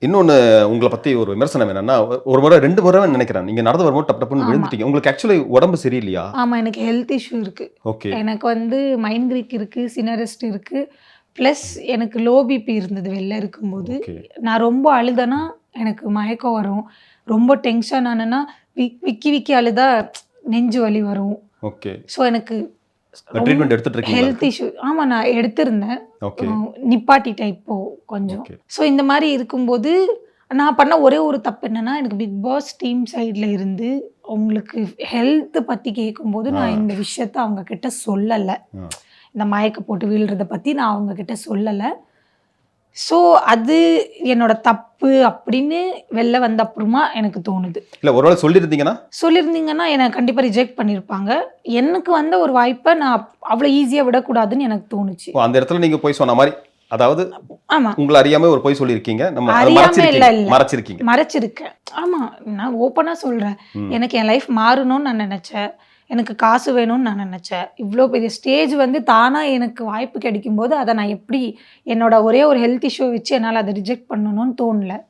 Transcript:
இன்னொன்னு உங்கள பத்தி ஒரு விமர்சனம் என்னன்னா, ஒரு முறை 2 முறை நினைக்கிறேன். நீங்க நடந்து வரும்போது டப் டப்புன்னு ஆமா. விழுந்துட்டீங்க. உங்களுக்கு ஆக்சுவலி உடம்பு சரியில்லையா? ஆமா. எனக்கு ஹெல்த் இஷ்யூ இருக்கு. ஓகே. எனக்கு வந்து மைண்ட் வீக் இருக்கு, சினரெஸ்ட் இருக்கு. பிளஸ் எனக்கு லோ பிபி இருந்தது வெளில இருக்கும்போது. ஓகே. நான் ரொம்ப அழுதேன்னா, எனக்கு மயக்கம் வரும். ரொம்ப டென்ஷன் ஆனேன்னா, விக்கி விக்கி அழுதா நெஞ்சு வலி வரும். ஓகே. ஸோ எனக்கு ட்ரீட்மெண்ட் எடுத்துட்டு இருக்கீங்களா ஹெல்த் அதுக்கு? இஷ்யூ ஆமா நான் எடுத்திருந்தேன். ஓகே. நிப்பாட்டிட்டேன் இப்போ கொஞ்சம். ஓகே. ஸோ இந்த மாரி இருக்கும்போது, நான் பண்ண ஒரே ஒரு தப்பு என்னன்னா, எனக்கு பிக் பாஸ் டீம் சைட்ல இருந்து உங்களுக்கு ஹெல்த் பத்தி கேட்கும்போது, ஆ. நான் இந்த விஷயத்த அவங்க கிட்ட சொல்லல. ஆ. இந்த மயக்க போட்டு விழுறத பத்தி நான் அவங்க கிட்ட சொல்லல. ஸோ அது என்னோட தப்பு அப்படின்னு வெளில வந்த அப்புறமா எனக்கு தோணுது. இல்ல ஒரு வேளை சொல்லியிருந்தீங்கன்னா? சொல்லியிருந்தீங்கன்னா, என்ன கண்டிப்பா ரிஜெக்ட் பண்ணியிருப்பாங்க. எனக்கு வந்த ஒரு வாய்ப்ப நான் அவ்வளோ ஈஸியா விடக்கூடாதுன்னு எனக்கு தோணுச்சு. ஓ! அந்த இடத்துல நீங்க பொய் சொன்ன மாரி, அதாவது ஆமா. உங்கள அறியாம ஒரு பொய் சொல்லியிருக்கீங்க. நம்ம அத அறியாம இல்ல. மறைச்சிருக்கீங்க. மறைச்சிருக்கேன். ஆமா. நான் ஓப்பனா சொல்றேன். ம். எனக்கு என் லைஃப் மாறணும்னு நான் நெனச்சேன். எனக்கு காசு வேணும்னு நான் நெனச்சேன். இவ்ளோ பெரிய ஸ்டேஜ் வந்து தானா எனக்கு வாய்ப்பு கிடைக்கும்போது, அத நான் எப்படி என்னோட ஒரே ஒரு ஹெல்த் இஷ்யூ வச்சு என்னால அத ரிஜெக்ட் பண்ணணும்னு தோணல.